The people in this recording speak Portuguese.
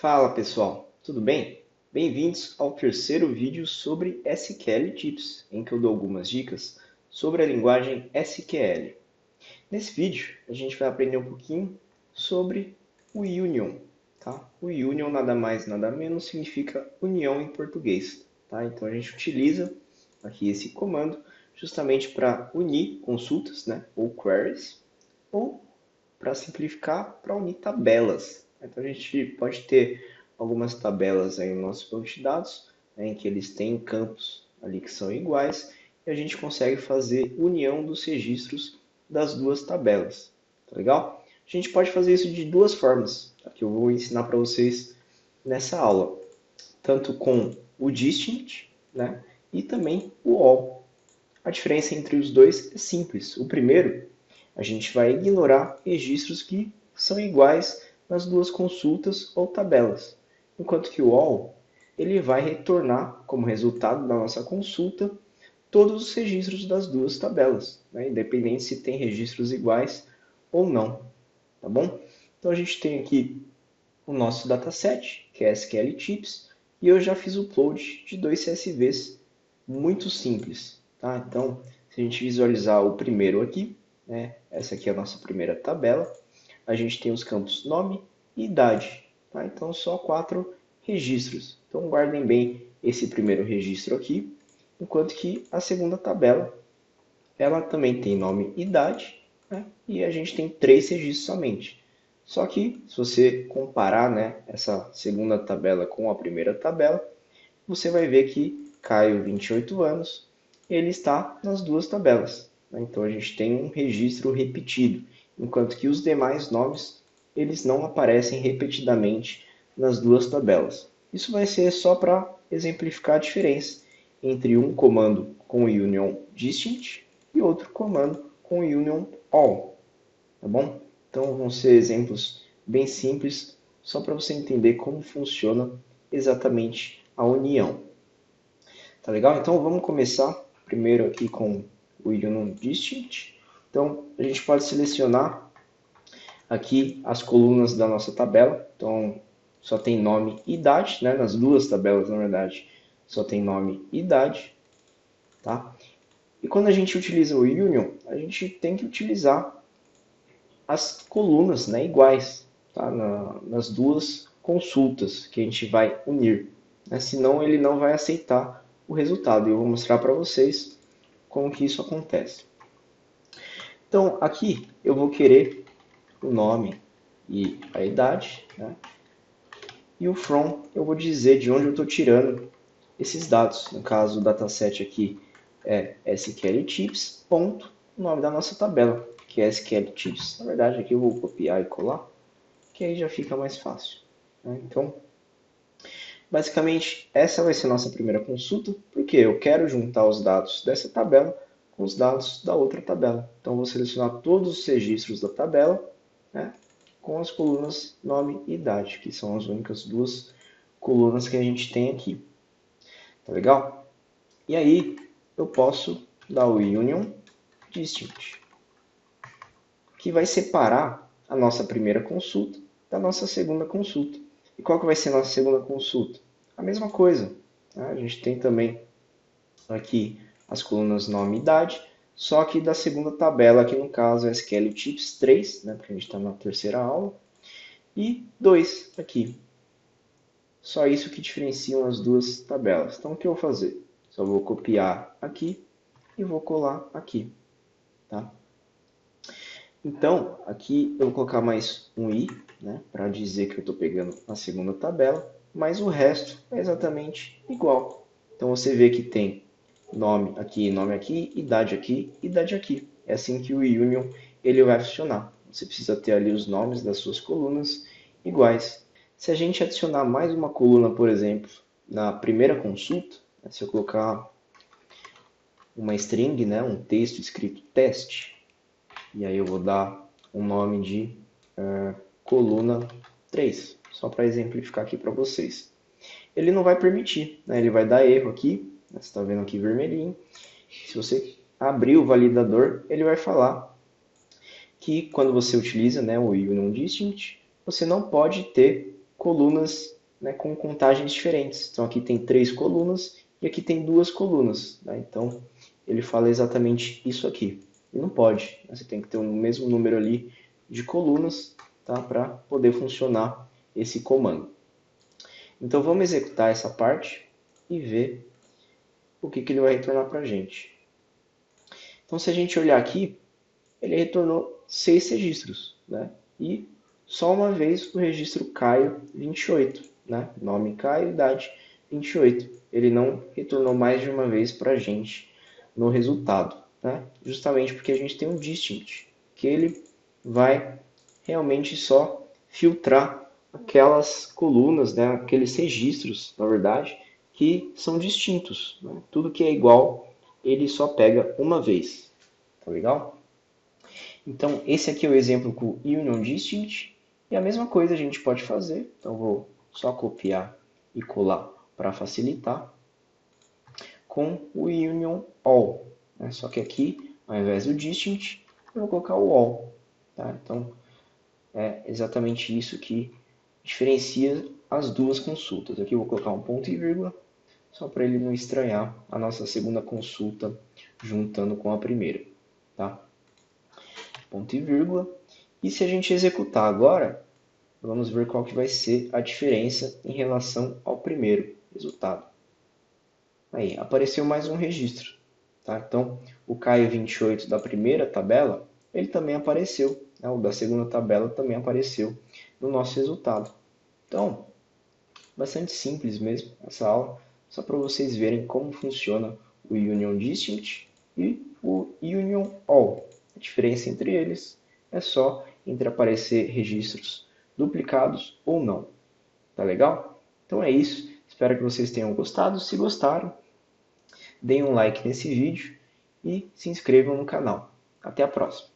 Fala pessoal, tudo bem? Bem-vindos ao terceiro vídeo sobre SQL Tips, em que eu dou algumas dicas sobre a linguagem SQL. Nesse vídeo, a gente vai aprender um pouquinho sobre o Union. Tá? O Union nada mais nada menos significa união em português. Tá? Então a gente utiliza aqui esse comando justamente para unir consultas, né, ou queries, ou para simplificar, para unir tabelas. Então a gente pode ter algumas tabelas aí no nosso banco de dados, né, em que eles têm campos ali que são iguais, e a gente consegue fazer união dos registros das duas tabelas. Tá legal? A gente pode fazer isso de duas formas, tá, que eu vou ensinar para vocês nessa aula. Tanto com o distinct, né, e também o all. A diferença entre os dois é simples. O primeiro, a gente vai ignorar registros que são iguais nas duas consultas ou tabelas, enquanto que o all ele vai retornar como resultado da nossa consulta todos os registros das duas tabelas, né? Independente se tem registros iguais ou não, tá bom? Então a gente tem aqui o nosso dataset, que é SQL Tips, e eu já fiz o upload de dois CSVs muito simples. Tá? Então, se a gente visualizar o primeiro aqui, né, essa aqui é a nossa primeira tabela, a gente tem os campos nome e idade. Tá? Então, só 4 registros. Então, guardem bem esse primeiro registro aqui, enquanto que a segunda tabela, ela também tem nome e idade, né? E a gente tem 3 registros somente. Só que, se você comparar, né, essa segunda tabela com a primeira tabela, você vai ver que Caio, 28 anos, ele está nas duas tabelas. Né? Então a gente tem um registro repetido, enquanto que os demais nomes eles não aparecem repetidamente nas duas tabelas. Isso vai ser só para exemplificar a diferença entre um comando com union distinct e outro comando com union all, tá bom? Então vão ser exemplos bem simples, só para você entender como funciona exatamente a união. Tá legal? Então vamos começar primeiro aqui com o union distinct. Então a gente pode selecionar aqui as colunas da nossa tabela. Então só tem nome e idade, né? Nas duas tabelas, na verdade, só tem nome e idade, tá? E quando a gente utiliza o union, a gente tem que utilizar as colunas, né, iguais, tá? Nas duas consultas que a gente vai unir, né? Senão ele não vai aceitar o resultado. E eu vou mostrar para vocês como que isso acontece. Então, aqui eu vou querer o nome e a idade, né? E o from eu vou dizer de onde eu estou tirando esses dados. No caso, o dataset aqui é SQL Tips, ponto, o nome da nossa tabela, que é SQL Tips. Na verdade, aqui eu vou copiar e colar, que aí já fica mais fácil. Né? Então, basicamente, essa vai ser a nossa primeira consulta, porque eu quero juntar os dados dessa tabela com os dados da outra tabela. Então, vou selecionar todos os registros da tabela, né, com as colunas nome e idade, que são as únicas duas colunas que a gente tem aqui. Tá legal? E aí, eu posso dar o union distinct, que vai separar a nossa primeira consulta da nossa segunda consulta. E qual que vai ser a nossa segunda consulta? A mesma coisa. Né? A gente tem também aqui as colunas nome e idade, só que da segunda tabela, que no caso é SQL Tips 3, né, porque a gente está na terceira aula, e 2 aqui. Só isso que diferenciam as duas tabelas. Então o que eu vou fazer? Só vou copiar aqui e vou colar aqui. Tá? Então, aqui eu vou colocar mais um i, né, para dizer que eu estou pegando a segunda tabela, mas o resto é exatamente igual. Então você vê que tem nome aqui, idade aqui, idade aqui. É assim que o union ele vai funcionar. Você precisa ter ali os nomes das suas colunas iguais. Se a gente adicionar mais uma coluna, por exemplo, na primeira consulta, né, se eu colocar uma string, né, um texto escrito teste, e aí eu vou dar um nome de coluna 3, só para exemplificar aqui para vocês. Ele não vai permitir, né? Ele vai dar erro aqui, você está vendo aqui vermelhinho. Se você abrir o validador, ele vai falar que quando você utiliza, né, o union distinct, você não pode ter colunas, né, com contagens diferentes. Então aqui tem 3 colunas e aqui tem 2 colunas. Né? Então ele fala exatamente isso aqui. E não pode. Né? Você tem que ter o mesmo número ali de colunas, tá? Para poder funcionar esse comando. Então vamos executar essa parte e ver o que ele vai retornar para a gente. Então se a gente olhar aqui, ele retornou 6 registros, né? E só uma vez o registro Caio 28, né? Nome Caio, idade 28. Ele não retornou mais de uma vez para a gente no resultado, né? Justamente porque a gente tem um distinct, que ele vai realmente só filtrar aquelas colunas, né? Aqueles registros, na verdade, que são distintos. Né? Tudo que é igual, ele só pega uma vez. Tá legal? Então, esse aqui é o exemplo com o Union Distinct. E a mesma coisa a gente pode fazer. Então, vou só copiar e colar para facilitar. Com o Union All. Né? Só que aqui, ao invés do Distinct, eu vou colocar o All. Tá? Então, é exatamente isso que diferencia as duas consultas. Aqui eu vou colocar um ponto e vírgula, só para ele não estranhar a nossa segunda consulta juntando com a primeira. Tá? Ponto e vírgula. E se a gente executar agora, vamos ver qual que vai ser a diferença em relação ao primeiro resultado. Aí, apareceu mais um registro. Tá? Então, o Caio 28 da primeira tabela, ele também apareceu. Né? O da segunda tabela também apareceu no nosso resultado. Então, bastante simples mesmo essa aula, só para vocês verem como funciona o Union Distinct e o Union All. A diferença entre eles é só entre aparecer registros duplicados ou não. Tá legal? Então é isso. Espero que vocês tenham gostado. Se gostaram, deem um like nesse vídeo e se inscrevam no canal. Até a próxima!